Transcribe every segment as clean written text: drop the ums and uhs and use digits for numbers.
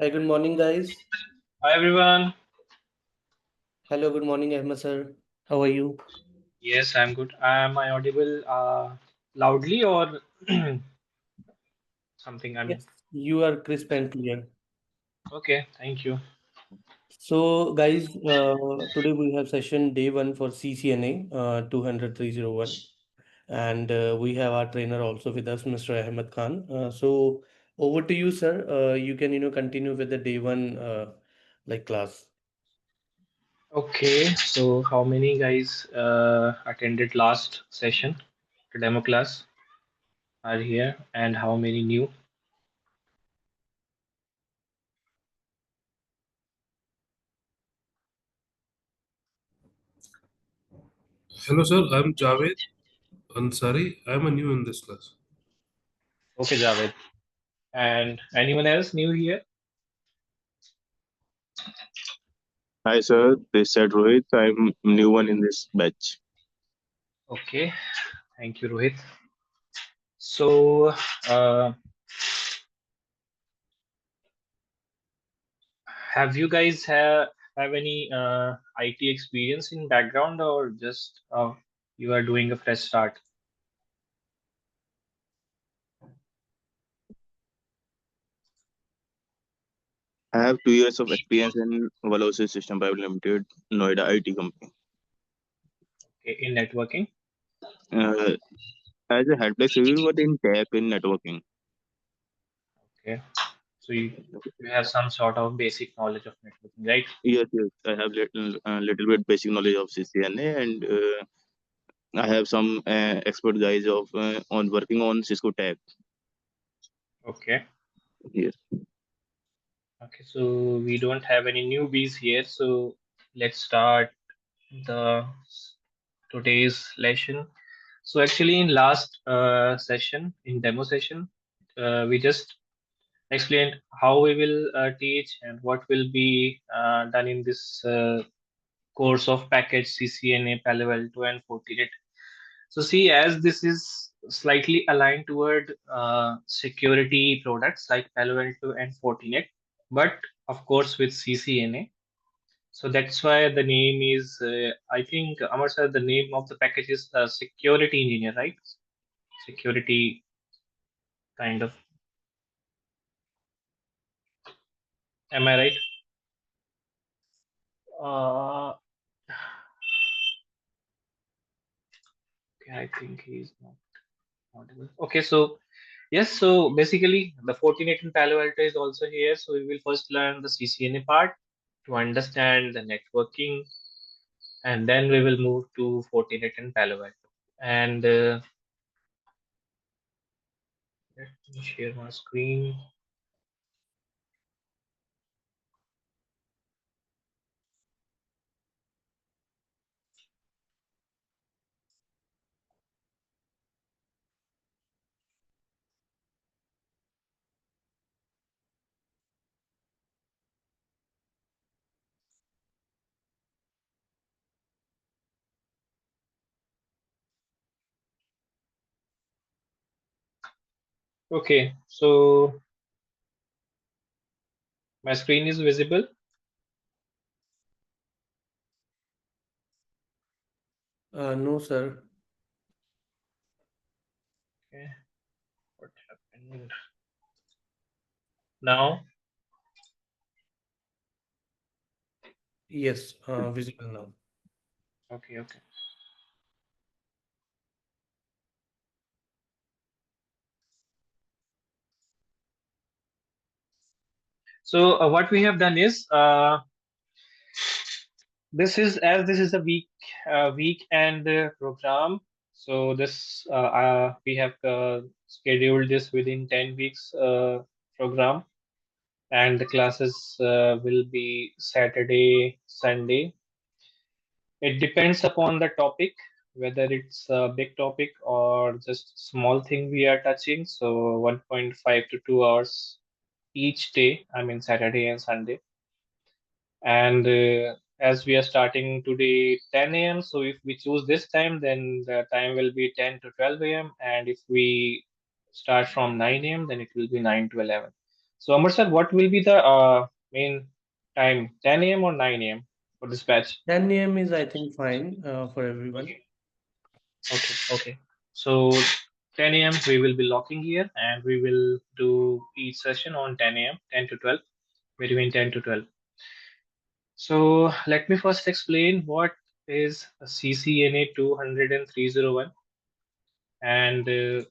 Hi, good morning, guys. Hi everyone. Hello, good morning, Ahmed sir. How are you? Yes, I'm good. Am I audible loudly or something? I mean, Yes, you are crisp and clear. okay, thank you. So, guys, today we have session day one for CCNA 200-301, and we have our trainer also with us, Mr. Ahmed Khan. So, over to you, sir. You can continue with the day one class. Okay, so how many guys attended last session, the demo class, are here, and how many new? Hello, sir. I'm Javed Ansari. I'm a new in this class. Okay, Javed. And anyone else new here? Hi sir, this is Rohit. I'm new one in this batch. Okay, thank you, Rohit. So, uh, have you guys have any IT experience in background or just you are doing a fresh start? I have 2 years of experience in Velocity System Private Limited, Noida IT company. In networking? Uh, as a helpdesk reviewer, but in tech in networking. Okay. So you have some sort of basic knowledge of networking, right? Yes, yes. I have little bit basic knowledge of CCNA, and I have some expert guys of on working on Cisco Tech. Okay. Yes. Okay. So we don't have any newbies here. So let's start the today's lesson. So actually, in last session, in demo session, we just explained how we will teach and what will be done in this course of package CCNA, Palo Alto, and Fortinet. So see, as this is slightly aligned toward security products like Palo Alto and Fortinet, but of course with CCNA. So that's why the name is, I think, Amar sir, the name of the package is security engineer, right? Security kind of. Am I right? Uh, okay, I think he's not audible. Okay, so yes, so basically the Fortinet and Palo Alto is also here. So we will first learn the CCNA part to understand the networking, and then we will move to Fortinet and Palo Alto. And let me share my screen. Okay, so my screen is visible. No, sir. Okay, what happened now? Yes, visible now. Okay, okay. So what we have done is this is a weekend program. So this we have scheduled this within 10 weeks program, and the classes will be Saturday, Sunday. It depends upon the topic, whether it's a big topic or just small thing we are touching. So 1.5 to 2 hours each day. I mean Saturday and Sunday. And as we are starting today 10 a.m., so if we choose this time, then the time will be 10 to 12 a.m. And if we start from 9 a.m., then it will be 9 to 11. So Amar sir, what will be the main time? 10 a.m. or 9 a.m. for this batch? 10 a.m. is, I think, fine for everyone. Okay, okay. So 10 a.m. we will be locking here, and we will do each session on 10 a.m. 10 to 12, between 10 to 12. So let me first explain what is a CCNA 200 and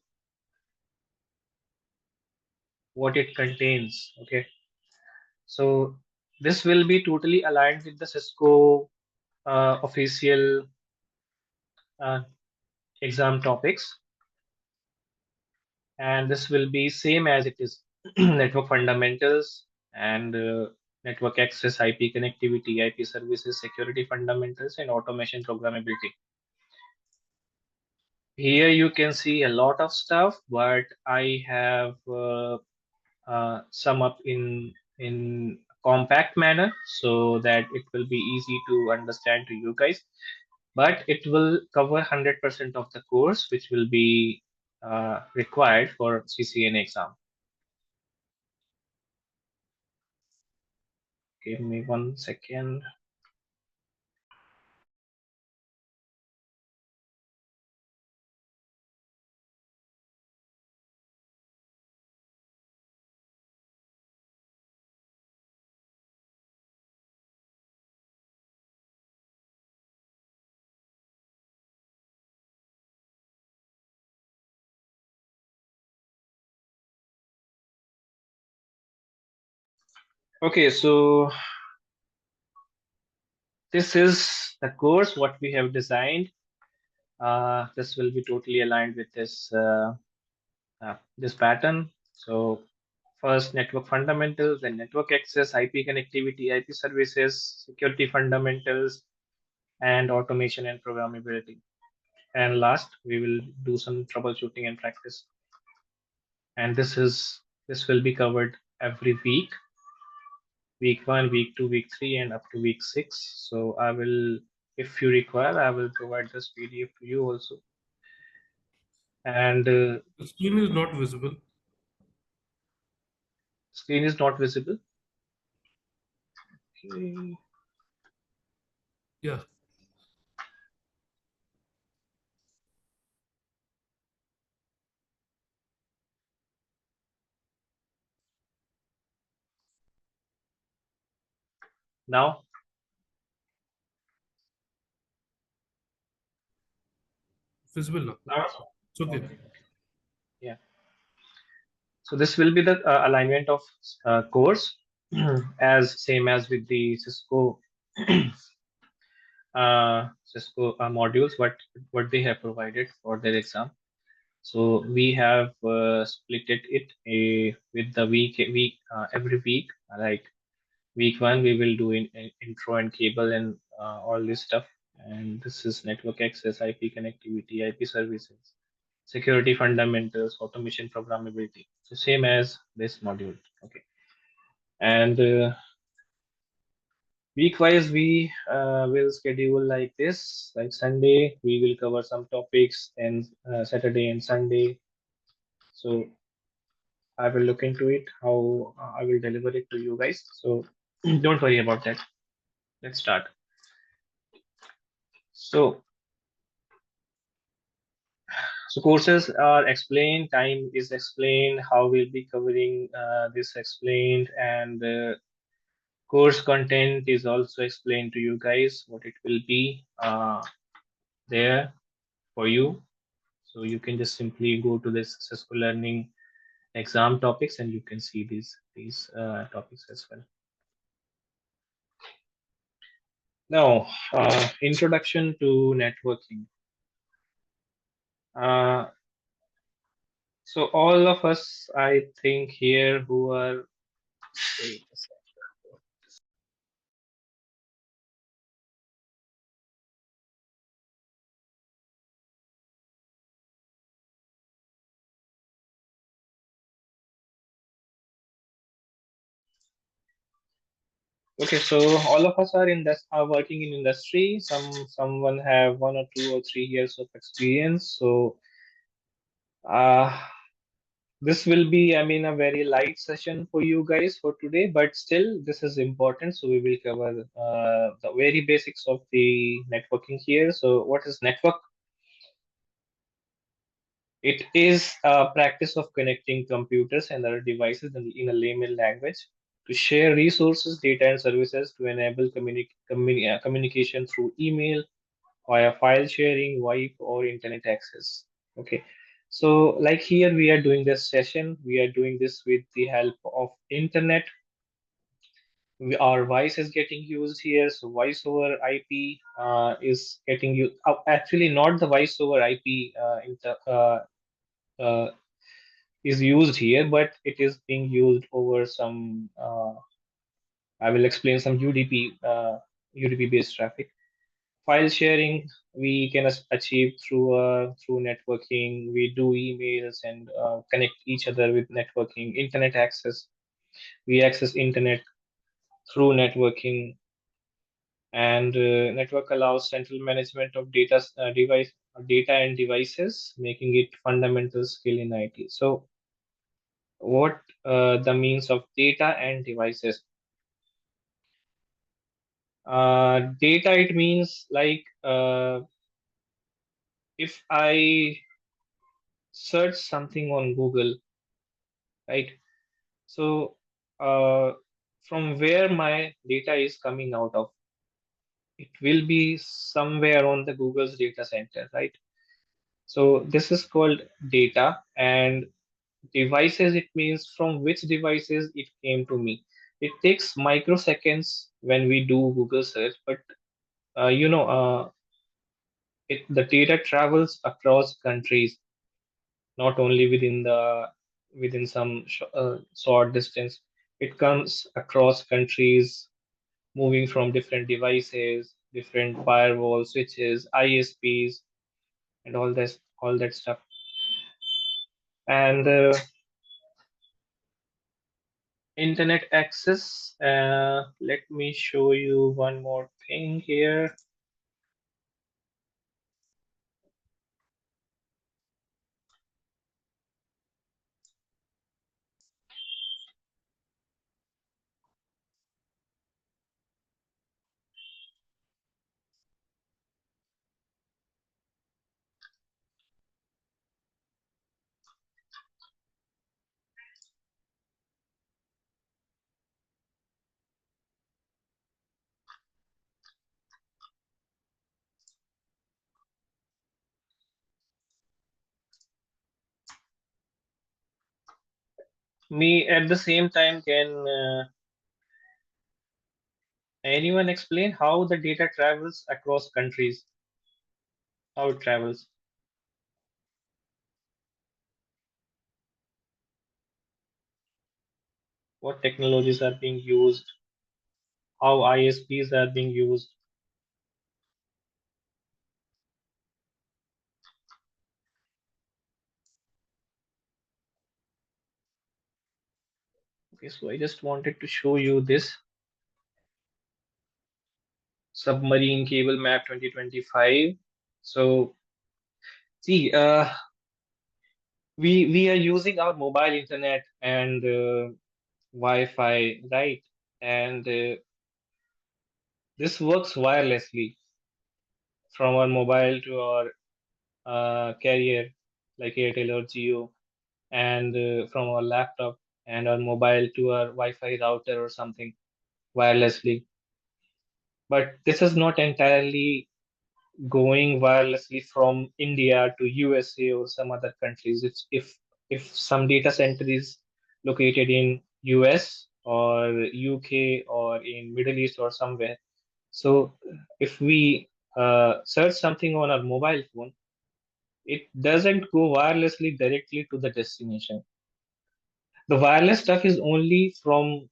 what it contains. Okay, so this will be totally aligned with the Cisco official uh, exam topics, and this will be same as it is network fundamentals and network access, IP connectivity, IP services, security fundamentals, and automation programmability. Here you can see a lot of stuff, but I have sum up in compact manner so that it will be easy to understand to you guys. But it will cover 100% of the course, which will be required for CCNA exam. Give me 1 second. Okay, so this is the course what we have designed. This will be totally aligned with this pattern. So first network fundamentals, then network access, IP connectivity, IP services, security fundamentals, and automation and programmability. And last, we will do some troubleshooting and practice. And this will be covered every week, week 1, week 2, week 3, and up to week 6. So I will, if you require, I will provide this PDF to you also. And The screen is not visible. screen is not visible. Okay. Yeah. Now, Visible now. now, It's okay. okay. Yeah. So this will be the alignment of course as same as with the Cisco modules what they have provided for their exam. So we have split it with the week every week. Like week 1 we will do in intro and cable and all this stuff. And this is network access, IP connectivity, IP services, security fundamentals, automation programmability. So same as this module. Okay. And week wise we will schedule like this. Like Sunday we will cover some topics, and Saturday and Sunday. So I will look into it how I will deliver it to you guys. So don't worry about that. Let's start. So courses are explained, time is explained, how we'll be covering this explained, and course content is also explained to you guys what it will be there for you. So you can just simply go to this Cisco Learning exam topics, and you can see these topics as well. Now, introduction to networking. So all of us, I think here who are, wait a second. Okay, so all of us are are working in industry. Someone have 1 or 2 or 3 years of experience. So This will be, I mean, a very light session for you guys for today, but still, this is important. So we will cover the very basics of the networking here. So what is network? It is a practice of connecting computers and other devices in a layman language to share resources, data, and services to enable communication through email, via file sharing, Wi-Fi, or internet access. Okay. So like here we are doing this session, we are doing this with the help of internet. Our voice is getting used here, so voice over IP is getting used. Actually, not the voice over IP uh, is used here, but it is being used over some. I will explain some UDP based traffic. File sharing we can achieve through networking. We do emails and connect each other with networking. Internet access, we access internet through networking, and network allows central management of data and devices, making it fundamental skill in IT. So what the means of data and devices? Data, it means like if I search something on Google, right? So from where my data is coming out of, it will be somewhere on the Google's data center, right? So this is called data. And devices, it means from which devices it came to me. It takes microseconds when we do Google search, but the data travels across countries, not only within some short distance. It comes across countries, moving from different devices, different firewall switches, ISPs, and all that stuff. And internet access. Let me show you one more thing here. Me at the same time, can anyone explain how the data travels across countries? How it travels? What technologies are being used? How ISPs are being used? Okay, so I just wanted to show you this submarine cable map 2025. So see, we are using our mobile internet and Wi-Fi, right? And this works wirelessly from our mobile to our carrier like Airtel or Geo, and from our laptop and our mobile to our Wi-Fi router or something wirelessly. But this is not entirely going wirelessly from India to USA or some other countries. It's if some data center is located in US or UK or in Middle East or somewhere. So if we search something on our mobile phone, it doesn't go wirelessly directly to the destination. The wireless stuff is only from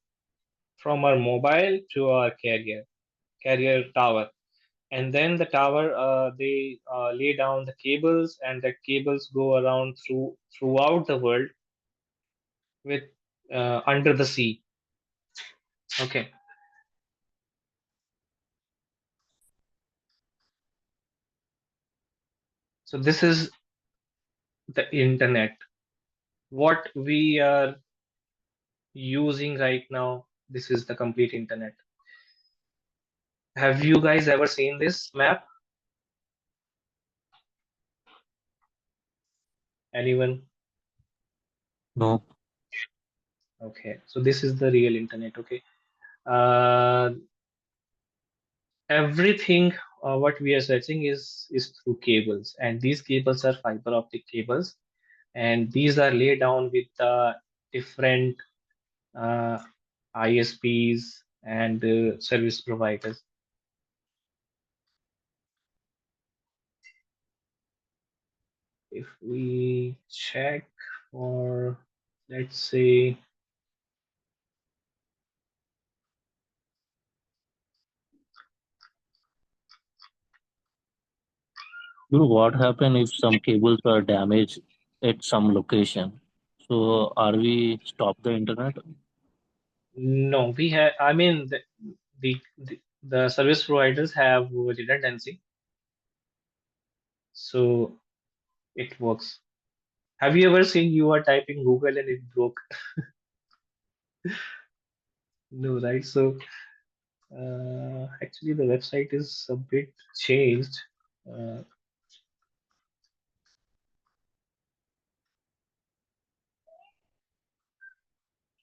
our mobile to our carrier tower, and then the tower they lay down the cables, and the cables go around throughout the world with under the sea. Okay, so this is the internet. what we are using right now, this is the complete internet. Have you guys ever seen this map? Anyone? No. Okay, so this is the real internet. Okay, uh, everything what we are searching is through cables, and these cables are fiber optic cables, and these are laid down with different uh, ISPs and service providers. If we check, or let's say, Guru, what happen if some cables are damaged at some location? So are we stop the internet? no, we have, I mean, the service providers have redundancy, so it works. Have you ever seen you are typing Google and it broke? No, right? So actually, the website is a bit changed. Uh,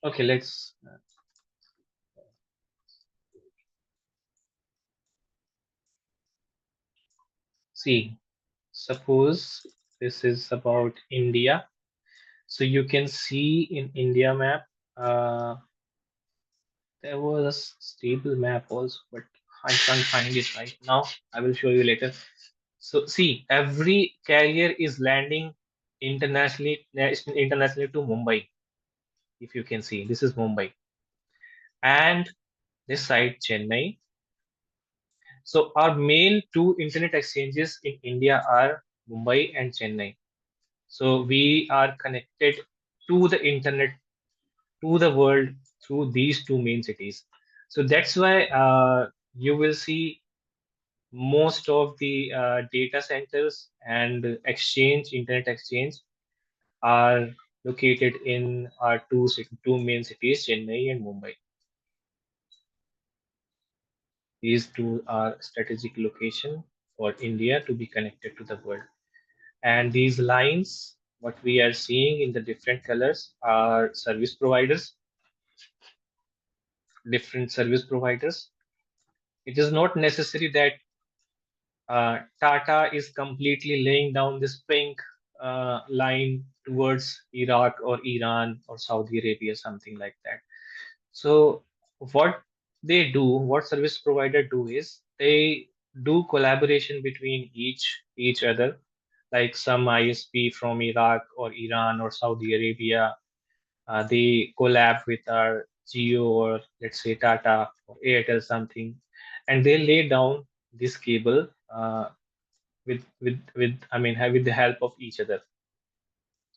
okay, let's see. Suppose this is about India. So you can see in India map, there was a stable map also, but I can't find it right now. I will show you later. So see, every carrier is landing internationally to Mumbai. If you can see, this is Mumbai, and this side Chennai. So our main two internet exchanges in India are Mumbai and Chennai. So we are connected to the internet, to the world through these two main cities. So that's why you will see most of the data centers and internet exchange are located in our two main cities, Chennai and Mumbai. These two are strategic location for India to be connected to the world. And these lines, what we are seeing in the different colors, are service providers, different service providers. It is not necessary that Tata is completely laying down this pink line towards Iraq or Iran or Saudi Arabia, something like that. So what they do, what service provider do is they do collaboration between each other, like some ISP from Iraq or Iran or Saudi Arabia. They collab with our Geo or let's say Tata or Airtel something, and they lay down this cable with I mean with the help of each other.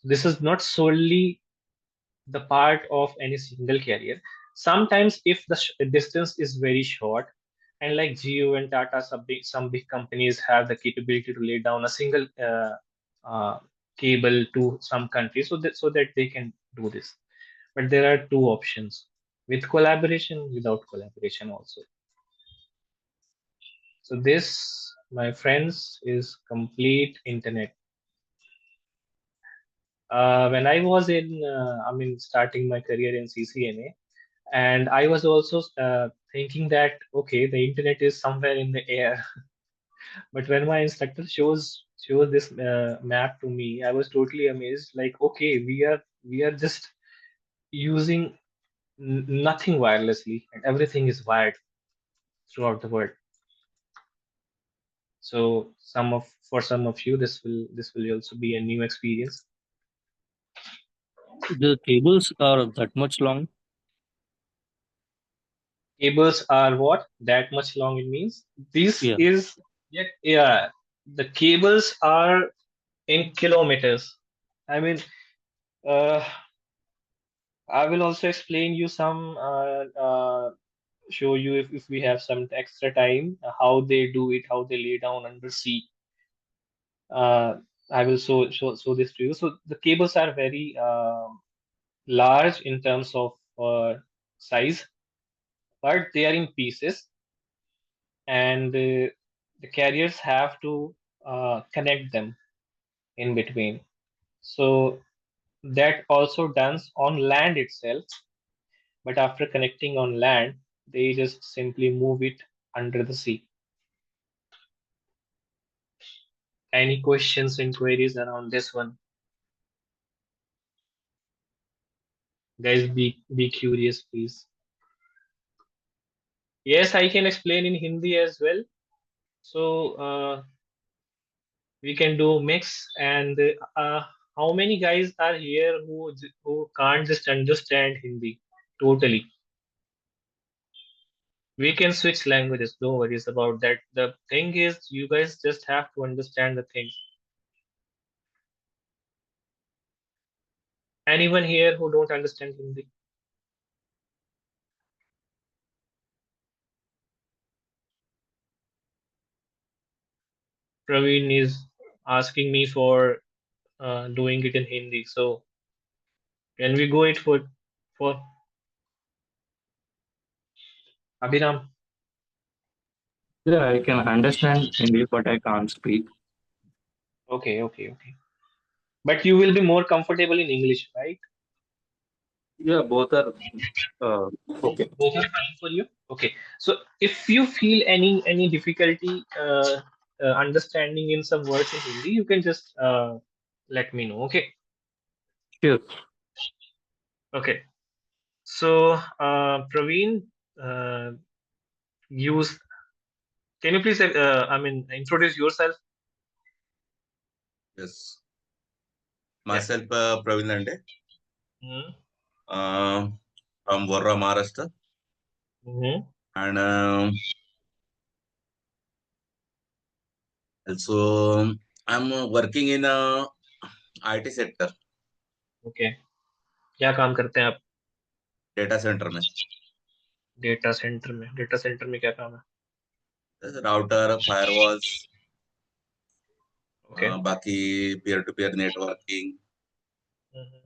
This is not solely the part of any single carrier. Sometimes if the distance is very short, and like Geo and Tata, some big companies have the capability to lay down a single cable to some country, so that they can do this. But there are two options: with collaboration, without collaboration also. So this, my friends, is complete internet. When I was starting my career in CCNA, and I was also thinking that okay, the internet is somewhere in the air. But when my instructor shows this map to me, I was totally amazed. Like, okay, we are just using nothing wirelessly, and everything is wired throughout the world. So for some of you, this will also be a new experience. The cables are that much long. Cables are what? That much long it means? This Yeah. is, yeah, the cables are in kilometers. I mean, uh, I will also explain you show you if we have some extra time, how they do it, how they lay down under sea. Uh, I will show this to you. So the cables are very large in terms of size, but they are in pieces, and the carriers have to connect them in between. So that also done on land itself, but after connecting on land, they just simply move it under the sea. Any questions and queries around this one? Guys, be curious, please. Yes, I can explain in Hindi as well. So we can do mix. And how many guys are here who can't just understand Hindi totally? We can switch languages. No worries about that. The thing is, you guys just have to understand the things. Anyone here who don't understand Hindi? Praveen is asking me for doing it in Hindi. So can we go it for Abhiram? Yeah, I can understand Hindi, but I can't speak. Okay. But you will be more comfortable in English, right? Yeah, both are uh, okay. Both are fine for you. Okay. So if you feel any difficulty understanding in some words in Hindi, you can just let me know. Okay. Sure. Okay. So Praveen, uh, use. Can you please introduce yourself? Yes. Yeah. Myself, Praveen Lande, Hmm. from Warra, Maharashtra. Hmm. And also, I'm working in a IT sector, Okay. क्या काम करते हैं आप? data center में. Data centre में क्या काम है? There's router, firewalls, Okay. बाकी peer-to-peer networking, Mhm.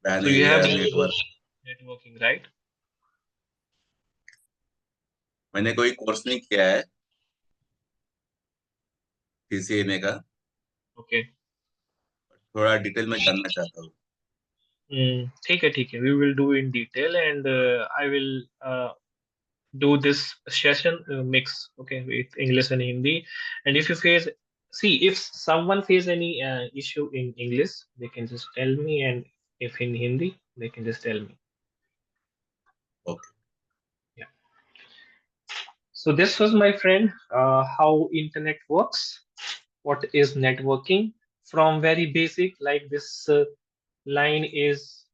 WAN So you have area network. networking, right? मैंने कोई कोर्स नहीं किया है CCNA का. Okay. थोड़ा डिटेल में जानना चाहता हूँ. ठीक है. We will do in detail, and I will do this session mix, okay, with English and Hindi. And if you face, see, if someone face any issue in English, they can just tell me, and if in Hindi, they can just tell me. Okay. Yeah. So this was, my friend, how internet works. What is networking? From very basic, like this line is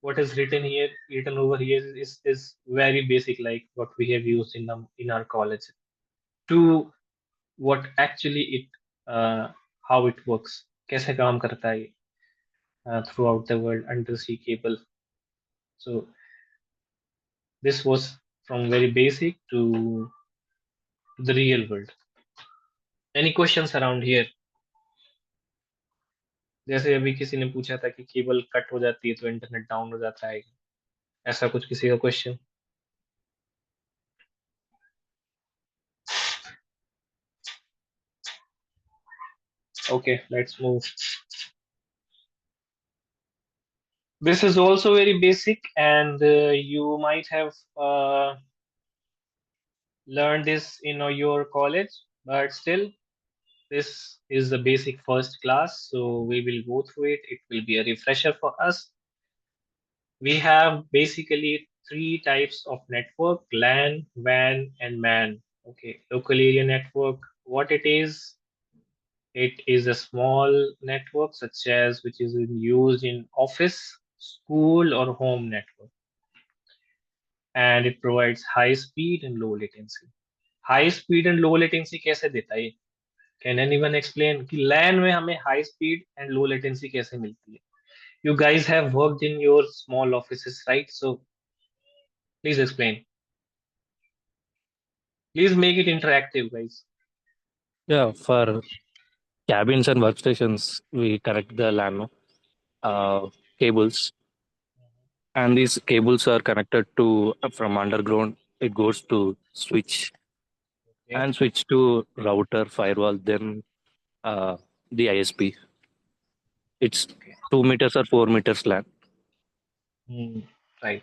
what is written over here is very basic, like what we have used in our college, to what actually it how it works, कैसे काम करता है throughout the world undersea cable. So this was from very basic to the real world. Any questions around here? जैसे अभी किसी ने पूछा था कि केबल कट हो जाती है तो इंटरनेट डाउन हो जाता है, ऐसा कुछ किसी का question? Okay, let's move. This is also very basic, and you might have learned this in your college, but still, this is the basic first class, so we will go through it. It will be a refresher for us. We have basically three types of network: LAN, WAN, and MAN. Okay, local area network. What it is? It is a small network, such as which is used in office, school, or home network, and it provides high speed and low latency. High speed and low latency कैसे देता है ये? Can anyone explain कि LAN में हमें high speed and low latency कैसे मिलती है? You guys have worked in your small offices, right? So please explain. Please make it interactive, guys. Yeah, for cabins and workstations, we connect the LAN cables, and these cables are connected to from underground. It goes to switch Okay. and switch to router, firewall, then the ISP. It's Okay. 2 meters or 4 meters LAN. Right.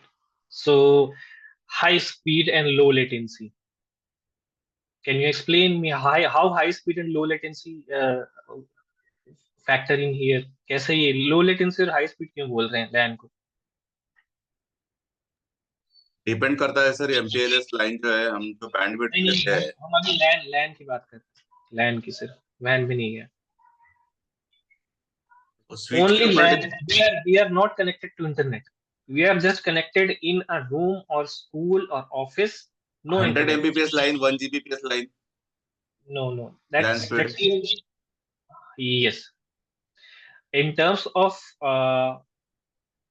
So high speed and low latency. Can you explain me how high speed and low latency factor in here? कैसे ये low latency और high speed क्यों बोल रहे हैं LAN को? Depend करता है सर, एमपीएलएस लाइन जो है हम जो बैंडविड्थ नहीं लेते हैं। हम अभी LAN की बात कर रहे हैं, LAN की सिर्फ, WAN भी नहीं है। स्विच के Only ऊपर LAN. We are not connected to internet. We are just connected in a room or school or office. No 100 internet. Mbps line, 1 Gbps line, No. LAN speed. That's even, yes. In terms of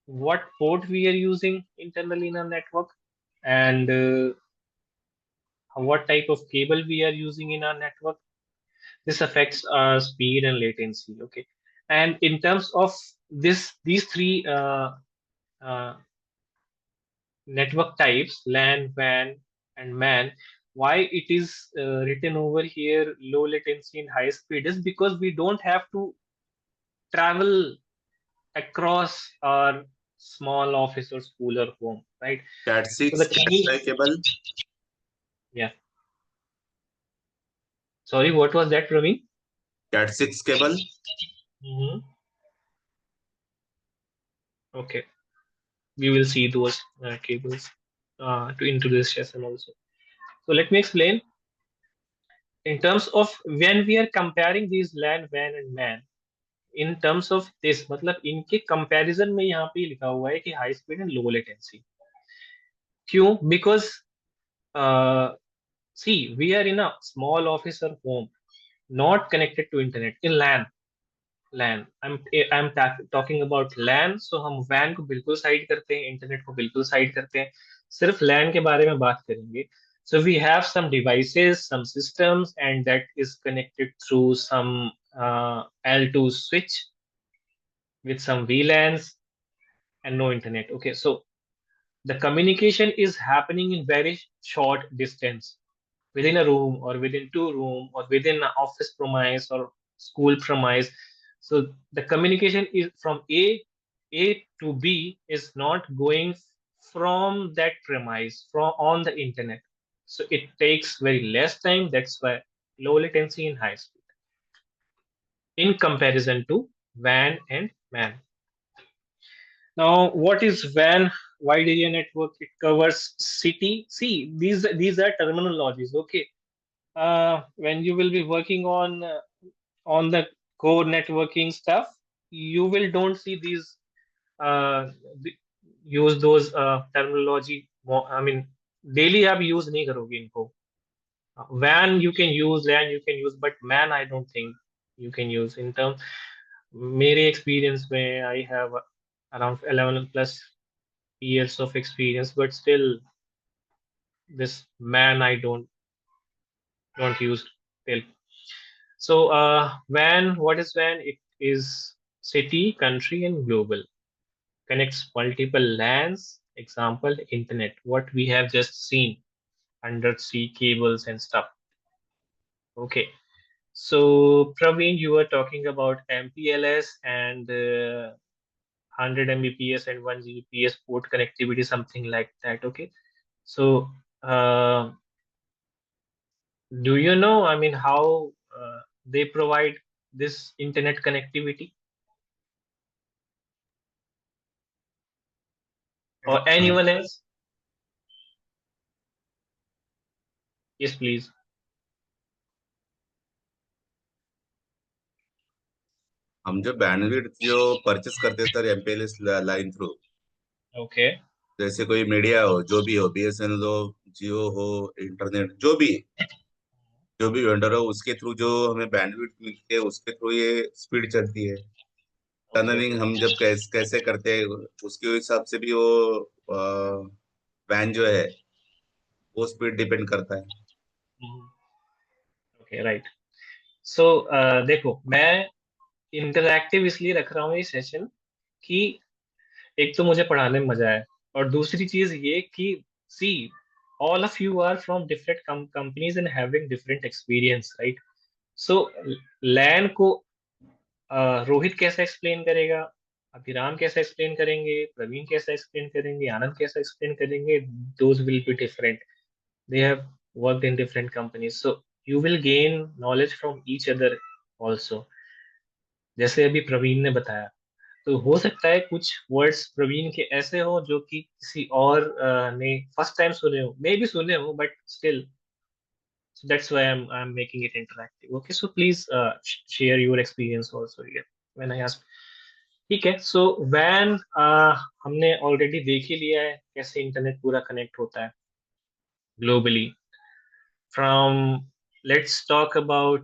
what port we are using internally in our network, and what type of cable we are using in our network, this affects our speed and latency. Okay, and in terms of these three network types, LAN, WAN, and MAN, why it is written over here low latency and high speed is because we don't have to travel across our small office or school or home, right? Cat So the 6 cable, yeah. Sorry, what was that, Praveen? Cat 6 cable, Okay, we will see those cables into this session also. So let me explain. In terms of when we are comparing these LAN, WAN and MAN, in terms of this, मतलब इनके comparison में यहाँ पे लिखा हुआ है कि high speed and low latency. क्यों? Because see, we are in a small office or home, not connected to internet. In LAN, I'm talking about LAN. So हम WAN को बिल्कुल साइड करते हैं, इंटरनेट को बिल्कुल साइड करते हैं, सिर्फ LAN के बारे में बात करेंगे. So we have some devices, some systems, and that is connected through some L2 switch with some VLANs and no internet. Okay, so the communication is happening in very short distance, within a room or within two room or within an office premise or school premise. So the communication is from A to B is not going from that premise from on the internet. So it takes very less time. That's why low latency and high speed in comparison to WAN and MAN. Now, what is WAN? Wide area network. It covers city. See, these are terminologies. Okay, when you will be working on the core networking stuff, you will don't see these uh, use those terminology. I mean, daily आप use नहीं करोगे इनको. WAN you can use, LAN you can use, but MAN I don't think you can use. In term, मेरे experience में I have around 11 plus years of experience, but still this MAN I don't use till. So WAN, what is WAN? It is city, country, and global. Connects multiple LANs. Example, internet. What we have just seen, undersea cables and stuff. Okay. So Praveen, you were talking about MPLS and 100 Mbps and 1 Gbps port connectivity, something like that. Okay. So do you know, I mean, how they provide this internet connectivity? Or anyone else? Yes, please. हम जो bandwidth जो purchase करते हैं sir MPLS line through, Okay. जैसे कोई media हो, जो भी हो, बीएसएनएल हो, जियो हो, इंटरनेट, जो भी वेंडर हो, उसके थ्रू जो हमें बैंडविड्थ मिलती है उसके थ्रू ये स्पीड चलती है। Okay. टनलिंग हम जब कैसे करते हैं उसके हिसाब से भी वो वैन जो है वो स्पीड डिपेंड करता है। Mhm. Okay, right. सो देखो, मैं इंटरैक्टिव इसलिए रख रहा हूँ ये सेशन कि एक तो मुझे पढ़ाने में मजा आए, और दूसरी चीज ये कि see, all of you are from different companies and having different experience, right? So LAN को रोहित कैसे एक्सप्लेन करेगा, अभिराम कैसे एक्सप्लेन करेंगे, प्रवीण कैसे एक्सप्लेन करेंगे, आनंद कैसे एक्सप्लेन करेंगे, those will be different. They have worked in different companies, so you will gain knowledge from each other also. जैसे अभी प्रवीण ने बताया, तो हो सकता है कुछ वर्ड्स प्रवीण के ऐसे हो जो कि किसी और ने फर्स्ट टाइम सुने हो, मे भी सुने हो, but still, so that's why I'm making it interactive. Okay, so please share your experience also here when I ask. ठीक है, सो वैन हमने ऑलरेडी देख ही लिया है कैसे इंटरनेट पूरा कनेक्ट होता है globally. From, let's talk about,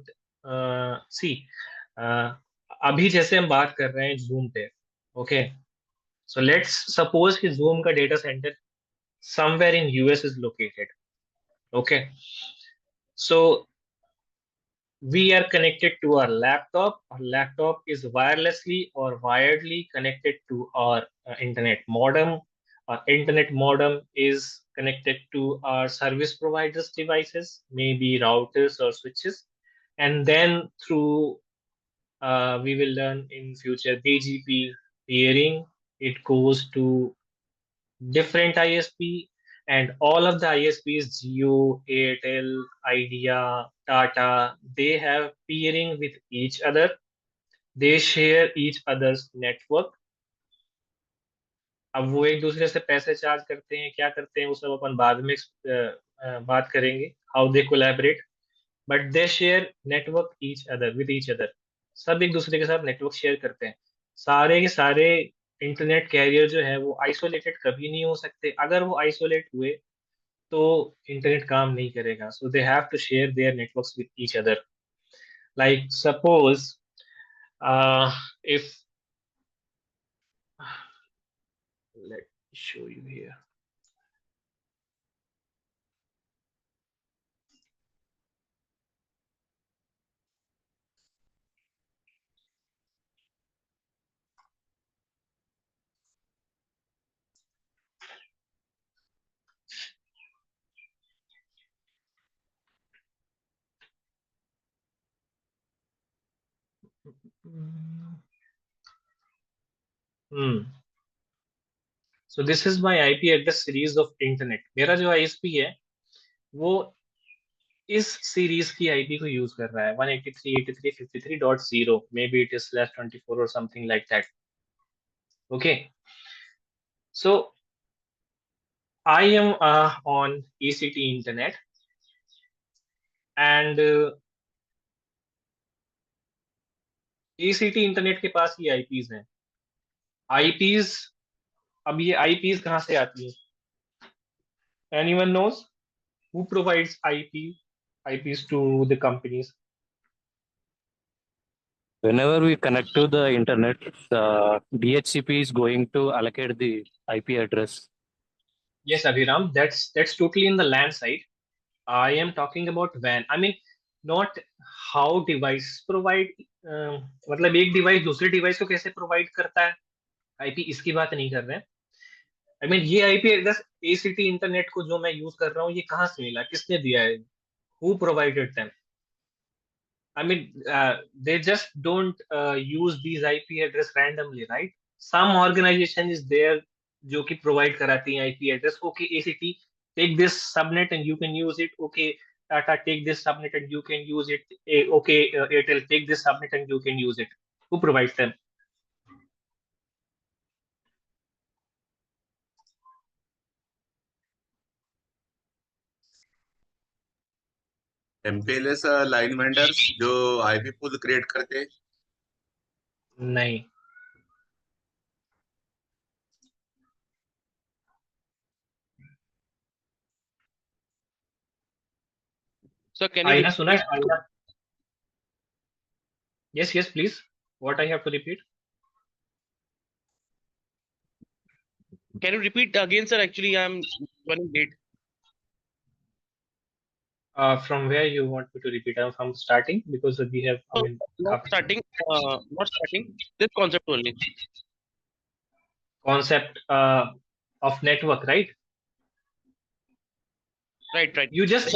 see, अभी जैसे हम बात कर रहे हैं जूम पे. ओके, सो लेट्स सपोज कि जूम का data centre somewhere in US is located. Okay, so we are connected to our laptop. Our laptop is wirelessly or wiredly connected to our internet modem. Our internet modem is connected to our service providers devices, maybe routers or switches. And then through, we will learn in future BGP peering, it goes to different ISP, and all of the ISPs, Jio, Airtel, Idea, Tata, they have peering with each other. They share each other's network. अब वो एक दूसरे से पैसे charge करते हैं, क्या करते हैं, वो सब अपन बाद में बात करेंगे, how they collaborate. But they share network each other with each other. सब एक दूसरे के साथ नेटवर्क शेयर करते हैं. सारे के सारे इंटरनेट कैरियर जो है वो आइसोलेटेड कभी नहीं हो सकते. अगर वो आइसोलेट हुए तो इंटरनेट काम नहीं करेगा. So they have to share their networks with each other. Like suppose, if, let me show you here. So this is my IP address series of internet. मेरा जो ISP है वो इस सीरीज की आईपी को यूज कर रहा है 183.83.53.0. Maybe it is /24 or something like that. Okay, so I am on ECT internet, and ECT internet के पास ये आईपीज हैं. आईपीज, अब ये आईपीज कहाँ से आती है? Anyone knows who provides IPs to the companies? Whenever we connect to the internet, the DHCP is going to allocate the IP address. Yes, Abhiram, that's totally in the LAN side. I am talking about WAN. I mean, not how device provide. मतलब एक device दूसरे device को कैसे provide करता है IP, इसकी बात नहीं कर रहे हैं. आई मीन ये आईपी एड्रेस एसीटी इंटरनेट को जो मैं यूज कर रहा हूँ ये कहाँ से मिला, किसने दिया है, who provided them. I mean, they just don't use these IP address randomly, right? Some organization is there जो कि provide कराती है IP address. Okay, ACT, take this subnet and you can use it. Okay, Tata, take this subnet and you can use it. Okay, Airtel, take this subnet and you can use it. Who provides them? MPLS line vendors जो IP pool create करते हैं. नहीं. So can you आईना सुना repeat? है? आईना. Yes, yes, please. What I have to repeat? Can you repeat again, sir? Actually, I'm running late. From where you want me to repeat? From starting, because we have, I mean, Not starting. Not starting. This concept only. concept of network, right? Right. Right. You just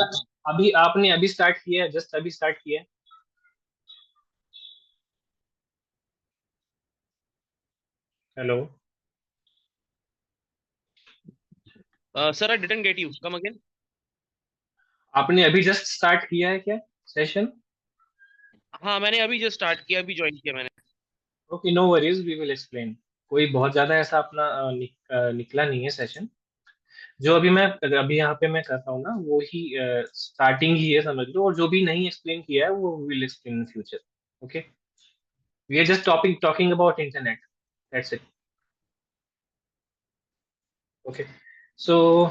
अभी आपने अभी start किया है, just अभी start किया है. Hello, Sir, I didn't get you. Come again. आपने अभी जस्ट स्टार्ट किया है क्या सेशन? हाँ, मैंने अभी जस्ट स्टार्ट किया, अभी ज्वाइन किया मैंने. Okay, no worries, we will explain. कोई बहुत ज्यादा ऐसा अपना निकला नहीं है सेशन. जो अभी यहाँ पे मैं कर रहा हूँ ना, वो ही स्टार्टिंग ही है, समझ लो. और जो भी नहीं एक्सप्लेन किया है वो will explain in future. Okay, we are just talking about internet, that's it. Okay, so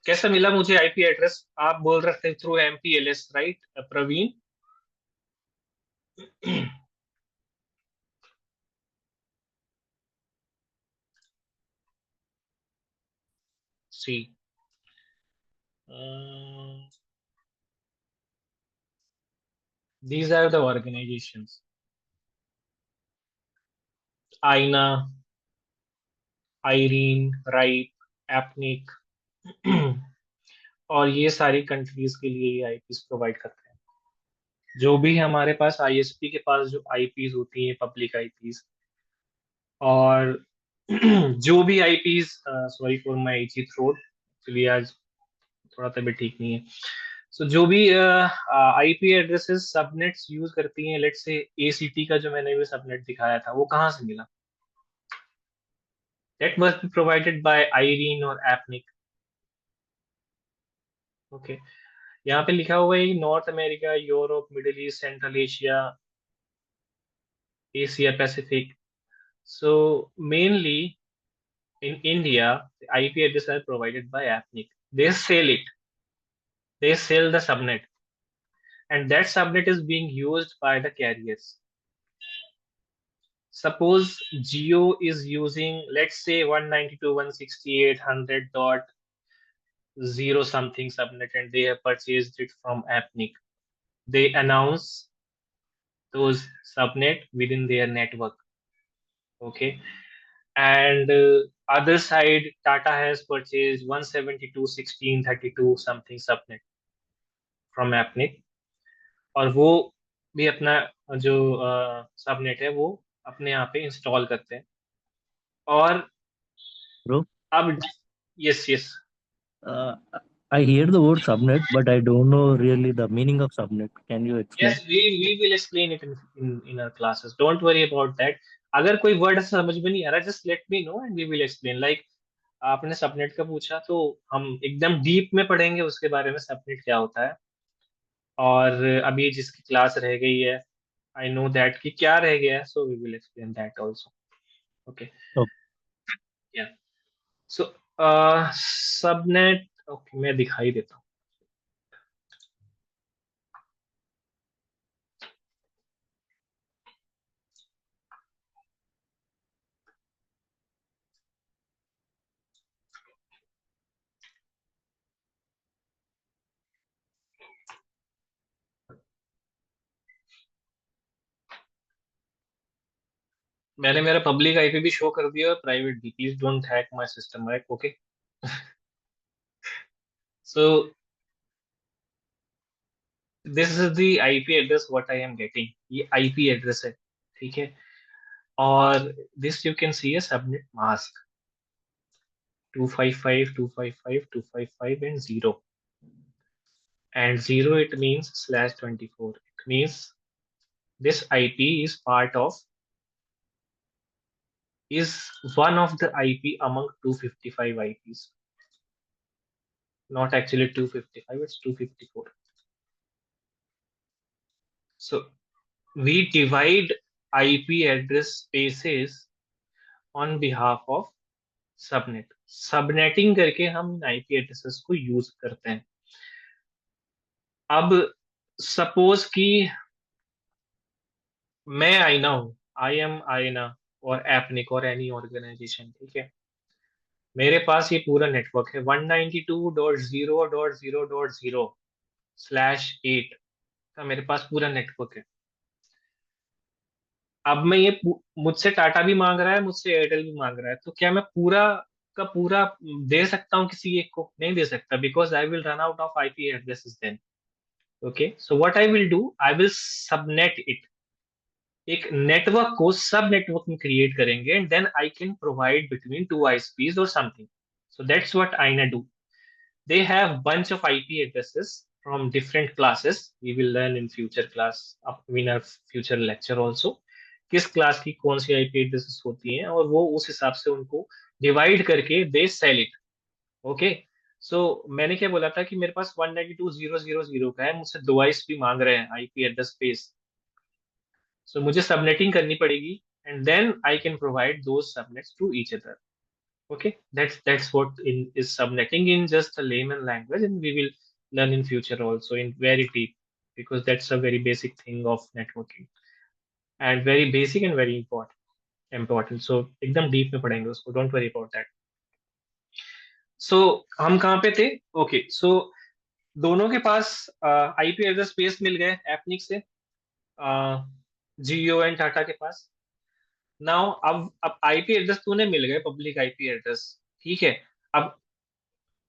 कैसा मिला मुझे आईपी एड्रेस? आप बोल रहे थे through MPLS, right Praveen? See, these are the organizations: IANA, ARIN, RIPE, APNIC. और ये सारी कंट्रीज के लिए ये आईपीस प्रोवाइड करते हैं. जो भी हमारे पास आईएसपी के पास जो आईपीस होती हैं, पब्लिक आईपीस, और जो भी IPs, sorry for my itchy throat, actually आज थोड़ा तबीयत ठीक नहीं है. सो जो भी आईपी एड्रेसेस सबनेट्स यूज करती हैं, लेट्स से एसीटी का जो मैंने भी सबनेट दिखाया था, वो कहाँ से मिला? That must be provided by Irene और एपनिक. ओके, यहाँ पे लिखा हुआ है north America, Europe, middle east, central Asia, Asia Pacific. So mainly in India, the IP addresses are provided by Appnik. They sell it. They sell the subnet, and that subnet is being used by the carriers. Suppose Geo is using, let's say, 192.168.100 something subnet, and they have purchased it from Appnik. They announce those subnet within their network. Okay, and other side, Tata has purchased 172.16.32 something subnet from Appnik, और वो भी अपना जो subnet है वो अपने यहाँ पे इंस्टॉल करते हैं. और Bro, अब yes yes, uh, I hear the word subnet, but I don't know really the meaning of subnet. Can you explain? Yes, we will explain it in our classes, don't worry about that. अगर कोई word समझ में नहीं आ रहा, just let me know and we will explain. Like आपने subnet का पूछा, तो हम एकदम डीप में पढ़ेंगे उसके बारे में, सबनेट क्या होता है. और अभी जिसकी क्लास रह गई है, आई नो दैट कि क्या रह गया है, so we will explain that also. Okay, Okay. Yeah, so subnet. Okay, मैं दिखाई देता हूँ. मैंने मेरा पब्लिक आईपी भी शो कर दिया और प्राइवेट भी. Please don't hack my system, right? Okay, so this is the IP address what I am getting. ये आईपी एड्रेस है, ठीक है. और दिस यू कैन सी है subnet mask 255 255 255 and 0. And 0, it means /24. It means this IP is one of the IP among 255 IPs. Not actually 255, it's 254. So we divide IP address spaces on behalf of subnet. Subnetting करके हम IP addresses को use करते हैं. अब suppose कि मैं आईना हूं, आई एम आईना और एपनिक और एनी ऑर्गेनाइजेशन, ठीक है. मेरे पास ये पूरा नेटवर्क है 192.0.0.0/8 का मेरे पास पूरा नेटवर्क है। अब मैं ये मुझसे टाटा भी मांग रहा है, मुझसे एयरटेल भी मांग रहा है, तो क्या मैं पूरा का पूरा दे सकता हूँ किसी एक को? नहीं दे सकता, because I will run out of IP addresses then. Okay, so what I will do, I will subnet it. एक नेटवर्क को सब नेटवर्क में क्रिएट करेंगे and then I can provide between two ISPs और something. So that's what I do. They have bunch of IP addresses from different classes. We will learn in future class, in our future lecture also. किस class की कौन सी IP addresses होती हैं और वो उस हिसाब से उनको डिवाइड करके दे सेल इट। ओके, सो मैंने क्या बोला था कि मेरे पास 192.0.0.0 का है, मुझसे 2 आईएसपी मांग रहे हैं आईपी एड्रेस स्पेस। सो मुझे सबनेटिंग करनी पड़ेगी and then I can provide those subnets to each other. Okay, that's what is subnetting in just a layman language, and we will learn in future also in very deep, because that's a very basic thing of networking and very basic and very important. So एकदम deep में पढ़ेंगे उसको, don't worry about that. So हम कहाँ पे थे? Okay, so दोनों के पास IP एड्रेस स्पेस मिल गए एपनिक से, जियो एंड टाटा के पास। नाउ अब आईपी एड्रेस तूने मिल गए, पब्लिक आईपी एड्रेस, ठीक है। अब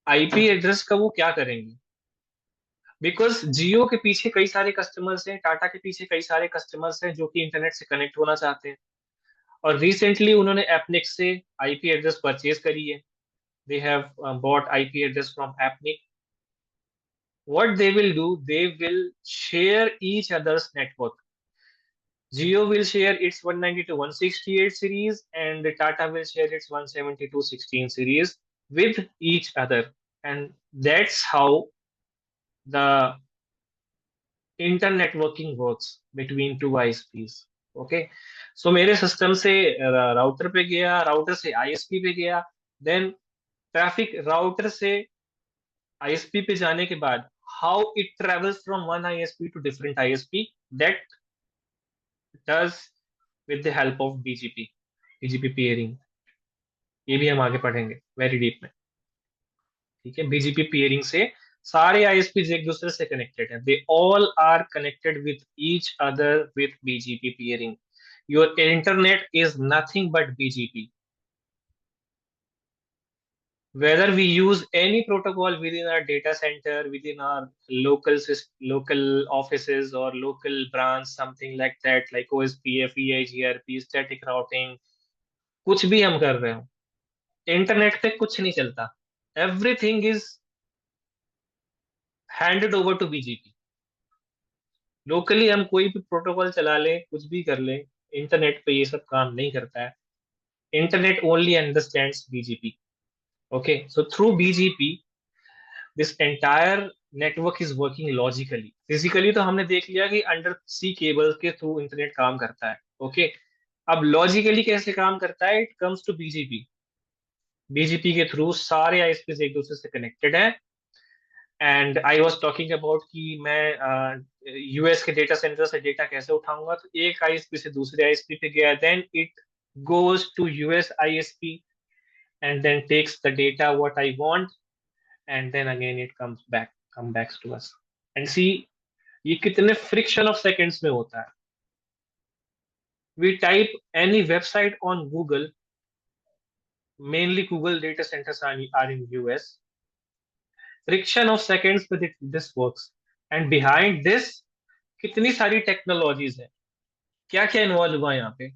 आईपी एड्रेस का वो क्या करेंगे? बिकॉज जियो के पीछे कई सारे कस्टमर्स हैं, टाटा के पीछे कई सारे कस्टमर्स हैं जो कि इंटरनेट से कनेक्ट होना चाहते हैं, और रिसेंटली उन्होंने एपनिक से आईपी एड्रेस परचेज करी है। They have bought IP address from APNIC. What they will do, they will share each other's network. Jio will share its 192.168 series and Tata will share its 172.16 series with each other. And that's how the internetworking works between two ISPs. Okay, so मेरे system से router पे गया, router से ISP पे गया, then traffic router से ISP पे जाने के बाद how it travels from one ISP to different ISP, that does with the help of BGP peering. ये भी हम आगे पढ़ेंगे वेरी डीप में, ठीक है। बीजीपी पेयरिंग से सारे आईएसपीज एक दूसरे से कनेक्टेड हैं, they all are connected with each other with BGP peering. Your internet is nothing but BGP. Whether we use any protocol within our data center, within our local offices or local branch, something like that, like OSPF, EIGRP, static routing, कुछ भी हम कर रहे हो, internet पे कुछ नहीं चलता। Everything is handed over to BGP. Locally हम कोई भी प्रोटोकॉल चला लें, कुछ भी कर लें, इंटरनेट पे ये सब काम नहीं करता है। Internet only understands BGP. Okay, so through BGP this entire network is working logically. Physically तो हमने देख लिया कि अंडर सी केबल के थ्रू इंटरनेट काम करता है। ओके, अब लॉजिकली कैसे काम करता है? It comes to BGP. BGP के थ्रू सारे आईएसपीज एक दूसरे से कनेक्टेड है। And I was talking about कि मैं यूएस के डेटा सेंटर से डेटा कैसे उठाऊंगा, तो एक आईएसपी से दूसरे आईएसपी पे गया, then it goes to US ISP and then takes the data what I want and then again it come backs to us. And see ये कितने फ्रिक्शन ऑफ सेकंड्स में होता है। We type any website on Google, mainly Google data centres are in US, friction of seconds में this works. And behind this कितनी सारी technologies है, क्या क्या इन्वॉल्व हुआ यहाँ पे।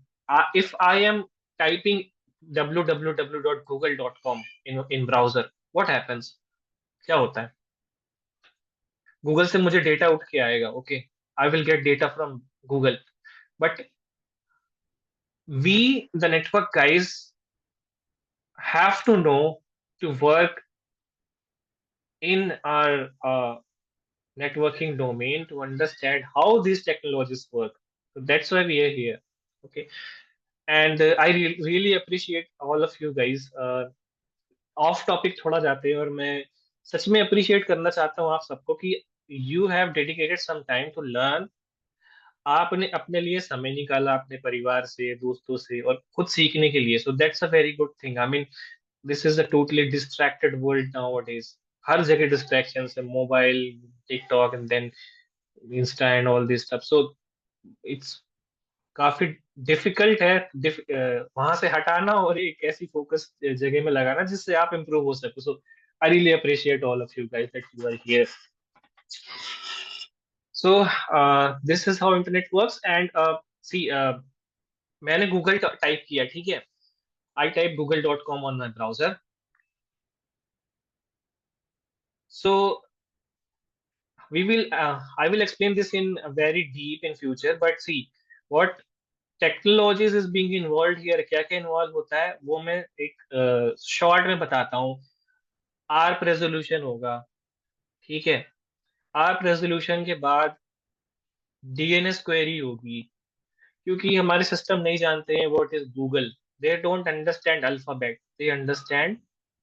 If I am typing www.google.com in browser, what happens? क्या होता है? गूगल से मुझे डेटा उठ के आएगा, okay, I will get data from Google, but we the network guys have to know to work in our networking domain to understand how these technologies work. So that's why we are here. Okay, and I really appreciate all of you guys. Of topic थोड़ा जाते हैं, और मैं सच में appreciate करना चाहता हूँ आप सबको कि you have dedicated some time to learn. आपने अपने लिए समय निकाला, अपने परिवार से, दोस्तों से, और खुद सीखने के लिए। So that's a very good thing. I mean this is a totally distracted world nowadays. हर जगह distractions है, mobile, TikTok, and then Insta and all this stuff. So it's काफी डिफिकल्ट है वहां से हटाना और एक ऐसी फोकस जगह में लगाना जिससे आप इम्प्रूव हो सको. So I really appreciate all of you guys that you are here. So this is how internet works. And see, मैंने गूगल टाइप किया, ठीक है. I type google.com on my browser. So I will explain this in very deep in future, but see what technologies is being involve here. क्या क्या involve होता है वो मैं एक शॉर्ट में बताता हूँ. आर्प रेजोल्यूशन होगा, ठीक है. आर्प रेजोल्यूशन के बाद डीएनएस क्वेरी होगी, क्योंकि हमारे सिस्टम नहीं जानते हैं what is Google. They don't understand alphabet, they understand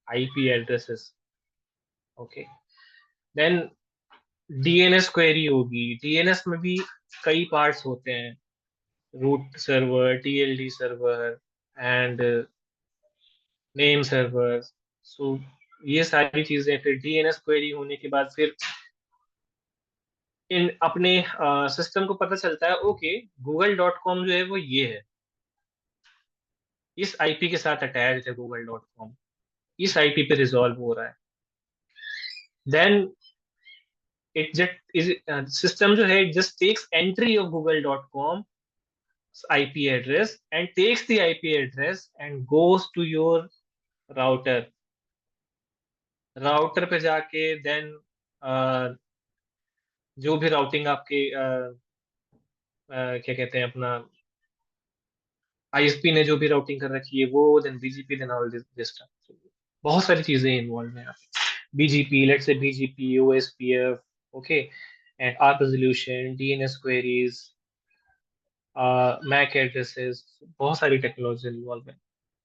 IP addresses. Okay. Then DNS query होगी. डीएनएस में भी कई पार्ट्स होते हैं, root server, TLD server and name server. So ये सारी चीजें. फिर डीएनएस क्वेरी होने के बाद फिर इन अपने सिस्टम को पता चलता है ओके google.com जो है वो ये है, इस आईपी के साथ अटैच है google.com, इस आईपी पे रिजॉल्व हो रहा है. Then it just is system जो है, it just takes entry of google.com IP address and takes the IP address and goes to your router. Router पे जाके देन जो भी राउटिंग आपके क्या कहते हैं अपना आईएसपी ने जो भी राउटिंग कर रखी है वो, then BGP, then all this stuff. बहुत सारी चीजें इन्वॉल्व हैं यहाँ पे. BGP, let's say BGP, OSPF, okay, and ARP resolution, DNS queries, MAC addresses. बहुत सारी टेक्नोलॉजी इन्वॉल्व है.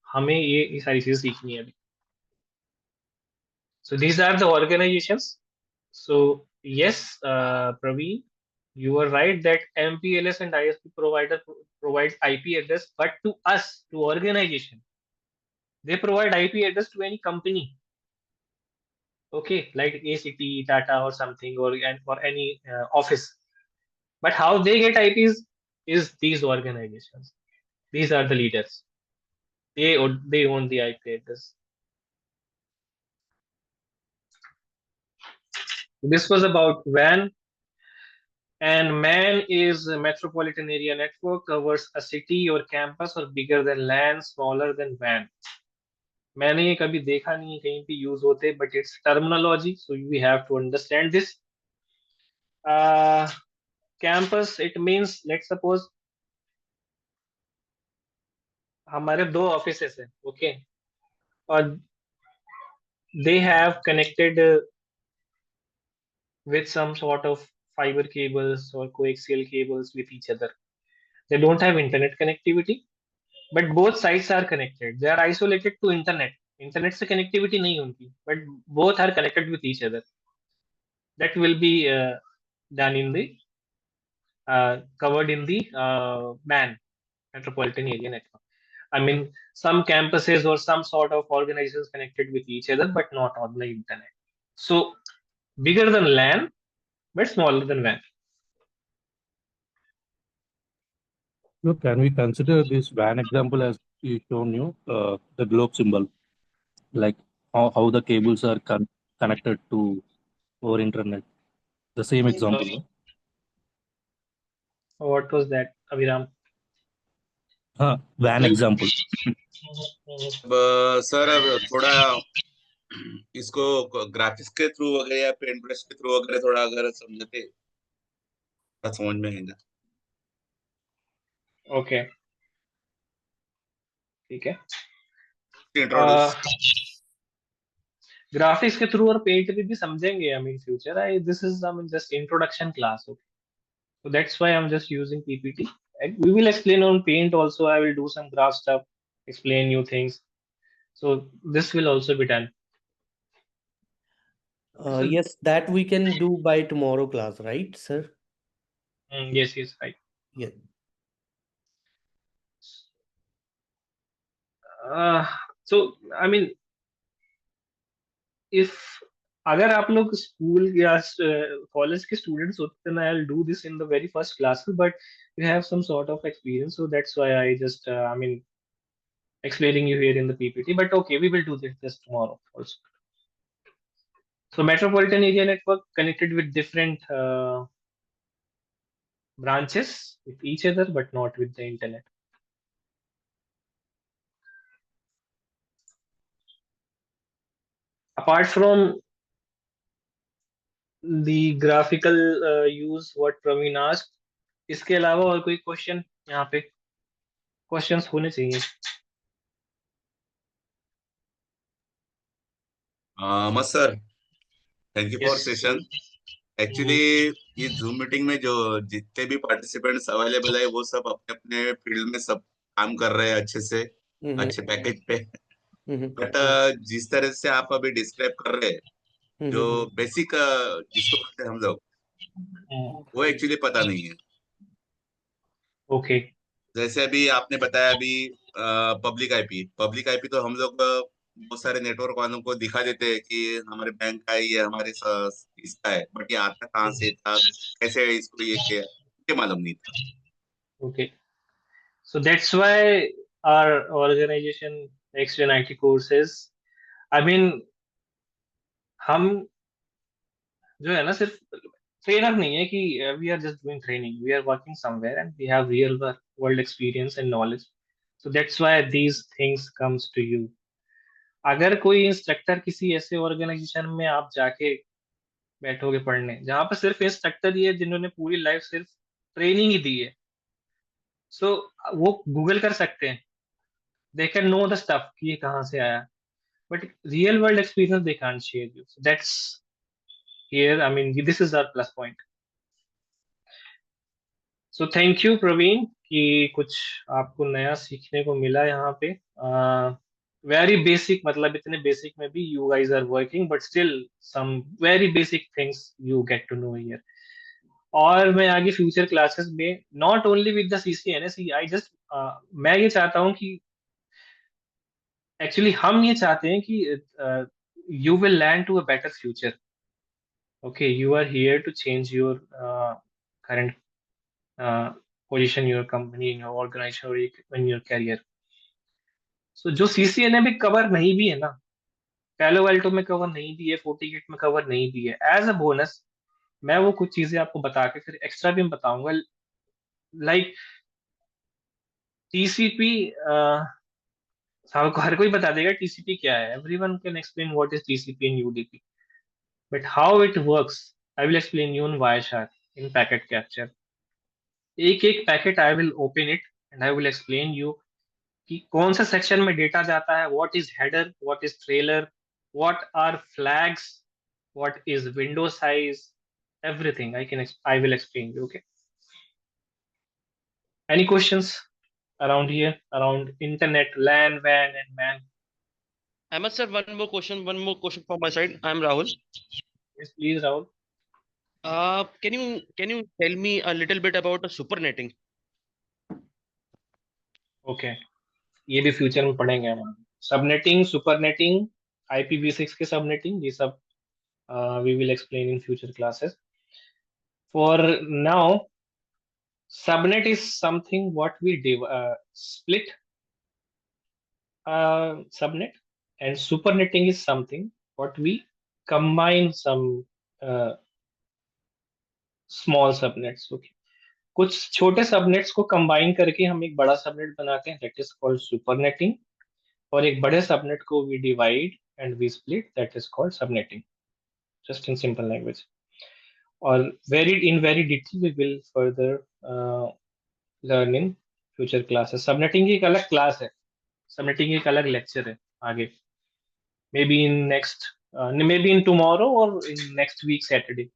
हमें ये सारी चीजें सीखनी है अभी. So these are the organisations. So yes, Praveen, you are right that MPLS and ISP provider provides IP address, but to us, to organization, they provide IP address to any company. Okay, like ACT, Tata, or something, or any office. But how they get IPs is these organizations. These are the leaders. They own the IP address. This was about WAN. And MAN is a metropolitan area network, covers a city or campus or bigger than LAN, smaller than WAN. मैंने ये कभी देखा नहीं है कहीं पे use होते, but it's terminology, so we have to understand this. Campus, it means let's suppose हमारे दो ऑफिसेस हैं, ओके, और they have connected with some sort of fiber cables or coaxial cables with each other. They don't have internet connectivity, but both sides are connected. They are isolated to internet. Internet से connectivity नहीं उनकी, but both are connected with each other. That will be done in the covered in the MAN, metropolitan area network. I mean, some campuses or some sort of organizations connected with each other, but not on the internet. So bigger than LAN, but smaller than WAN. So can we consider this WAN example as you shown you, the globe symbol, like how the cables are connected to our internet? The same example, no? What was that, Abhiram? WAN example. Sir अब थोड़ा इसको graphics के through वगैरह या paint brush के through वगैरह थोड़ा अगर समझते तो समझ में आएगा. ओके, ठीक है. इंट्रोड्यूस ग्राफिक्स के थ्रू और पेंट भी समझेंगे हम in future. I this is I mean just introduction class. Okay, so that's why I'm just using PPT. And we will explain on paint also. I will do some graph stuff, explain new things. So this will also be done. So, Yes, that we can do by tomorrow class, right, sir? yes, right. Yeah. So I mean, if अगर आप लोग school या college के students होते ना, I'll do this in the very first classes, but you have some sort of experience, so that's why I just I mean explaining you here in the PPT. But okay, we will do this tomorrow also. So metropolitan area network connected with different branches with each other, but not with the internet. Apart from the graphical use what Praveen asked, इसके अलावा और कोई question यहाँ पे questions होने चाहिए. मस्त sir, thank you for Yes. Session. Actually ये जूम मीटिंग में जो जितने भी पार्टिसिपेंट्स अवेलेबल है वो सब अपने अपने फील्ड में सब काम कर रहे हैं अच्छे से, अच्छे पैकेज पे. बट जिस तरह से आप अभी डिस्क्राइब कर रहे हैं, जो बेसिक जिसको कहते हैं हम लोग, वो एक्चुअली पता नहीं है. ओके. जैसे अभी आपने बताया अभी पब्लिक आईपी तो हम लोग बहुत सारे नेटवर्क वालों को दिखा देते हैं कि हमारे बैंक का है, ये हमारे इसका है, बट ये आता कहाँ से था, कैसे इसको ये किया, ये मालूम नहीं था. Okay. So that's why our organization Next Gen IT courses. I mean, हम जो है ना सिर्फ ट्रेनर नहीं है कि we are just doing training. We are working somewhere and we have real world experience and knowledge. So that's why these things comes to you. अगर कोई इंस्ट्रक्टर किसी ऐसे ऑर्गेनाइजेशन में आप जाके बैठोगे पढ़ने जहां पर सिर्फ इंस्ट्रक्टर ही है जिन्होंने पूरी लाइफ सिर्फ ट्रेनिंग ही दी है, सो वो गूगल कर सकते हैं, they can know the stuff कि ये कहाँ से आया, but real world experience they can't share you. So that's here, I mean, this is our plus point. So thank you Praveen कि कुछ आपको नया सीखने को मिला यहाँ पे. वेरी बेसिक, मतलब इतने बेसिक में भी you guys are working, but still some very basic things you get to know here. और मैं आगे फ्यूचर क्लासेस में not only with the CCNA, I just मैं ये चाहता हूँ कि एक्चुअली हम ये चाहते हैं कि you will land to a better future. Okay, you are here to change your current position, your company, in your organization, or in your career. So जो CCNA में कवर नहीं भी है ना, पैलो एल्टो में कवर नहीं भी है, फोर्टीगेट में कवर नहीं भी है, एज अ बोनस मैं वो कुछ चीजें आपको बता के फिर एक्स्ट्रा भी मैं बताऊंगा. लाइक TCP, हर कोई बता देगा TCP क्या है. Everyone can explain what is TCP in UDP, but how it works I will explain you in Wireshark, in packet capture. एक एक packet I will open it and I will explain you कि कौन सा section में data जाता है, what is header, what is trailer, what are flags, what is window size, everything I will explain you. Okay, any questions around here, around internet, LAN, WAN and MAN? Ahmed sir, one more question from my side. I'm Rahul. Yes, please Rahul. Can you tell me a little bit about supernetting? Okay, ये भी future में पढ़ेंगे हम. Subnetting, supernetting, IPv6 के subnetting, ये सब we will explain in future classes. For now, subnet is something what we split subnet, and supernetting is something what we combine some uh, small subnets. Okay, कुछ छोटे subnets को combine करके हम एक बड़ा सबनेट बनाते हैं, दैट इज कॉल्ड सुपरनेटिंग. और एक बड़े सबनेट को we divide and we split, that is called subnetting, just in simple language. और very detail we will further learn in future classes. Subnetting की एक अलग क्लास है, सबनेटिंग की एक अलग लेक्चर है आगे, maybe in tomorrow or in next week Saturday.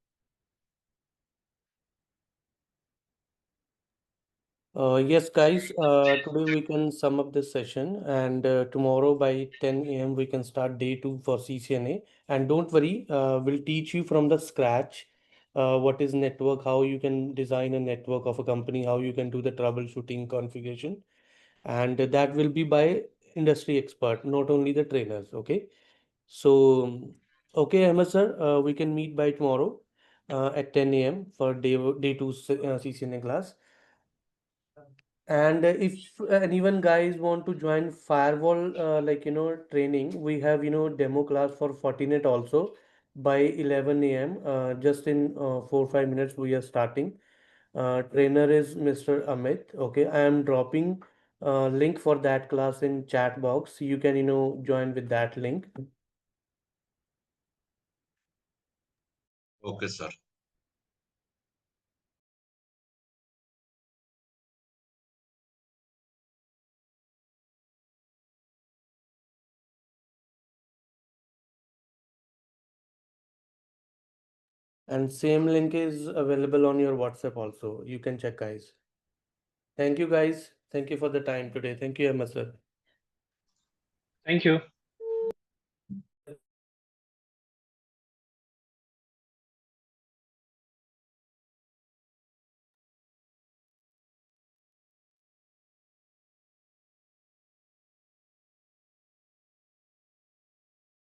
Yes, guys, today we can sum up this session, and tomorrow by 10 a.m. we can start day 2 for CCNA. And don't worry, we'll teach you from the scratch what is network, how you can design a network of a company, how you can do the troubleshooting configuration, and that will be by industry expert, not only the trainers. Okay, so Okay, Ahmed sir, we can meet by tomorrow at 10 a.m. for day two CCNA class. And if anyone guys want to join firewall training, we have demo class for Fortinet also by 11 a.m. Just in 4 5 minutes we are starting. Trainer is Mr. Amit. Okay, I am dropping link for that class in chat box. You can join with that link. Okay, sir. And same link is available on your WhatsApp also. You can check, guys. Thank you, guys. Thank you for the time today. Thank you, Ahmed sir. Thank you.